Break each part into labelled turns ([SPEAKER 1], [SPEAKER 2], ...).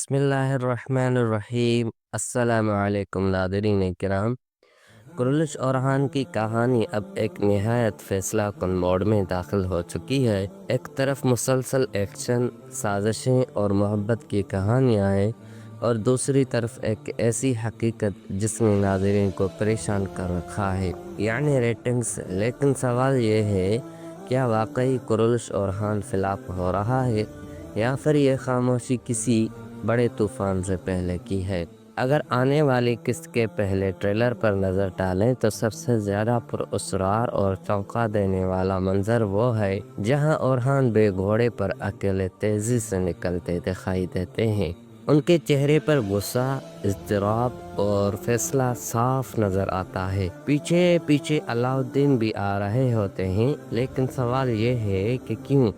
[SPEAKER 1] بسم اللہ الرحمن الرحیم۔ السلام علیکم ناظرین کرام۔ کرولش اورہان کی کہانی اب ایک نہایت فیصلہ کن موڑ میں داخل ہو چکی ہے۔ ایک طرف مسلسل ایکشن، سازشیں اور محبت کی کہانیاں ہیں، اور دوسری طرف ایک ایسی حقیقت جس نے ناظرین کو پریشان کر رکھا ہے، یعنی ریٹنگز۔ لیکن سوال یہ ہے، کیا واقعی کرولش اورہان فلاپ ہو رہا ہے، یا پھر یہ خاموشی کسی بڑے طوفان سے پہلے کی ہے؟ اگر آنے والی قسط کے پہلے ٹریلر پر نظر ڈالیں تو سب سے زیادہ پراسرار اور چونکا دینے والا منظر وہ ہے جہاں اورہان بے گھوڑے پر اکیلے تیزی سے نکلتے دکھائی دیتے ہیں۔ ان کے چہرے پر غصہ، اضطراب اور فیصلہ صاف نظر آتا ہے۔ پیچھے پیچھے علاؤالدین بھی آ رہے ہوتے ہیں، لیکن سوال یہ ہے کہ کیوں؟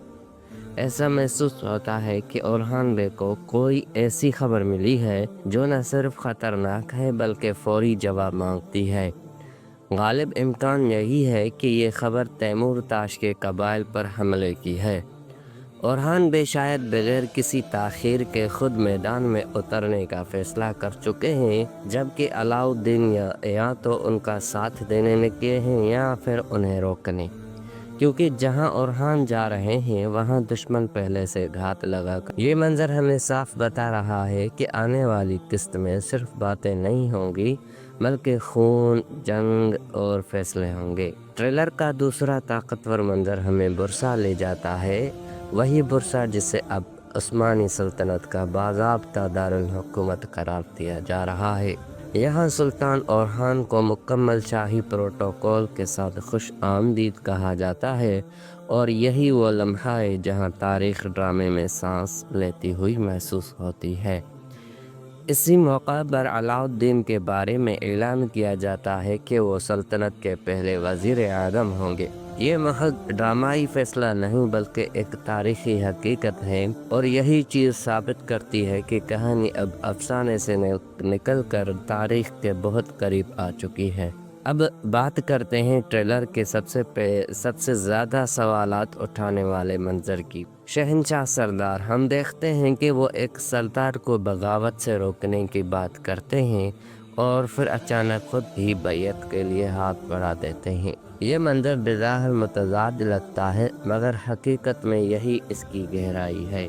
[SPEAKER 1] ایسا محسوس ہوتا ہے کہ اورہان بے کو کوئی ایسی خبر ملی ہے جو نہ صرف خطرناک ہے بلکہ فوری جواب مانگتی ہے۔ غالب امکان یہی ہے کہ یہ خبر تیمور تاش کے قبائل پر حملے کی ہے۔ اورہان بے شاید بغیر کسی تاخیر کے خود میدان میں اترنے کا فیصلہ کر چکے ہیں، جبکہ علاؤالدین یا تو ان کا ساتھ دینے نکلے ہیں یا پھر انہیں روکنے، کیونکہ جہاں اورہان جا رہے ہیں وہاں دشمن پہلے سے گھات لگا کر۔ یہ منظر ہمیں صاف بتا رہا ہے کہ آنے والی قسط میں صرف باتیں نہیں ہوں گی بلکہ خون، جنگ اور فیصلے ہوں گے۔ ٹریلر کا دوسرا طاقتور منظر ہمیں برسا لے جاتا ہے، وہی برسا جسے اب عثمانی سلطنت کا باضابطہ دارالحکومت قرار دیا جا رہا ہے۔ یہاں سلطان اورہان کو مکمل شاہی پروٹوکول کے ساتھ خوش آمدید کہا جاتا ہے، اور یہی وہ لمحہ ہے جہاں تاریخ ڈرامے میں سانس لیتی ہوئی محسوس ہوتی ہے۔ اسی موقع پر علاؤالدین کے بارے میں اعلان کیا جاتا ہے کہ وہ سلطنت کے پہلے وزیر اعظم ہوں گے۔ یہ محض ڈرامائی فیصلہ نہیں بلکہ ایک تاریخی حقیقت ہے، اور یہی چیز ثابت کرتی ہے کہ کہانی اب افسانے سے نکل کر تاریخ کے بہت قریب آ چکی ہے۔ اب بات کرتے ہیں ٹریلر کے سب سے زیادہ سوالات اٹھانے والے منظر کی۔ شہنشاہ سردار، ہم دیکھتے ہیں کہ وہ ایک سردار کو بغاوت سے روکنے کی بات کرتے ہیں اور پھر اچانک خود ہی بیعت کے لیے ہاتھ بڑھا دیتے ہیں۔ یہ منظر بظاہر متضاد لگتا ہے، مگر حقیقت میں یہی اس کی گہرائی ہے۔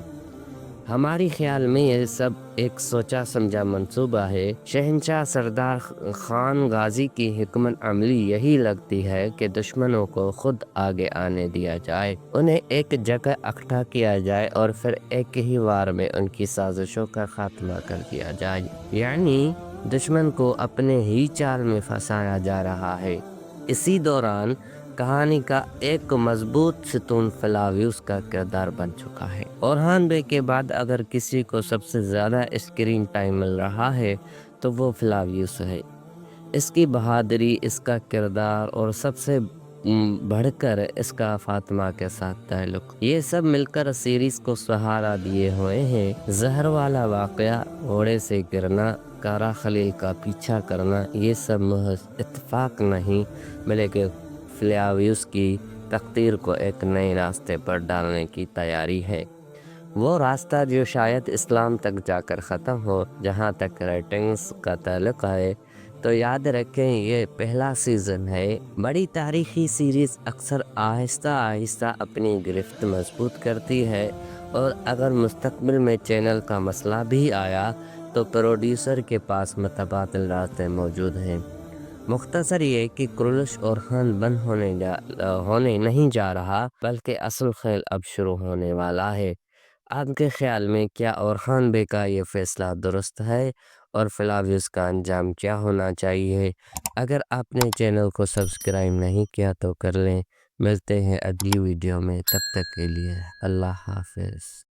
[SPEAKER 1] ہماری خیال میں یہ سب ایک سوچا سمجھا منصوبہ ہے۔ شہنشاہ سردار خان غازی کی حکمت عملی یہی لگتی ہے کہ دشمنوں کو خود آگے آنے دیا جائے، انہیں ایک جگہ اکٹھا کیا جائے اور پھر ایک ہی وار میں ان کی سازشوں کا خاتمہ کر دیا جائے، یعنی دشمن کو اپنے ہی چال میں پھنسایا جا رہا ہے۔ اسی دوران کہانی کا ایک مضبوط ستون فلاویوس کا کردار بن چکا ہے۔ اورہان بے کے بعد اگر کسی کو سب سے زیادہ اسکرین ٹائم مل رہا ہے تو وہ فلاویوس ہے۔ اس کی بہادری، اس کا کردار اور سب سے بڑھ کر اس کا فاطمہ کے ساتھ تعلق، یہ سب مل کر سیریز کو سہارا دیے ہوئے ہیں۔ زہر والا واقعہ، گھوڑے سے گرنا، کارا خلیل کا پیچھا کرنا، یہ سب محض اتفاق نہیں بلکہ فلاویوس کی تقدیر کو ایک نئے راستے پر ڈالنے کی تیاری ہے۔ وہ راستہ جو شاید اسلام تک جا کر ختم ہو۔ جہاں تک ریٹنگز کا تعلق ہے تو یاد رکھیں یہ پہلا سیزن ہے۔ بڑی تاریخی سیریز اکثر آہستہ آہستہ اپنی گرفت مضبوط کرتی ہے، اور اگر مستقبل میں چینل کا مسئلہ بھی آیا تو پروڈیوسر کے پاس متبادل راستے موجود ہیں۔ مختصر یہ کہ کرولش اورہان بند ہونے نہیں جا رہا بلکہ اصل کھیل اب شروع ہونے والا ہے۔ آپ کے خیال میں کیا اورہان بے کا یہ فیصلہ درست ہے، اور فلاویوس کا انجام کیا ہونا چاہیے؟ اگر آپ نے چینل کو سبسکرائب نہیں کیا تو کر لیں۔ ملتے ہیں اگلی ویڈیو میں، تب تک کے لیے اللہ حافظ۔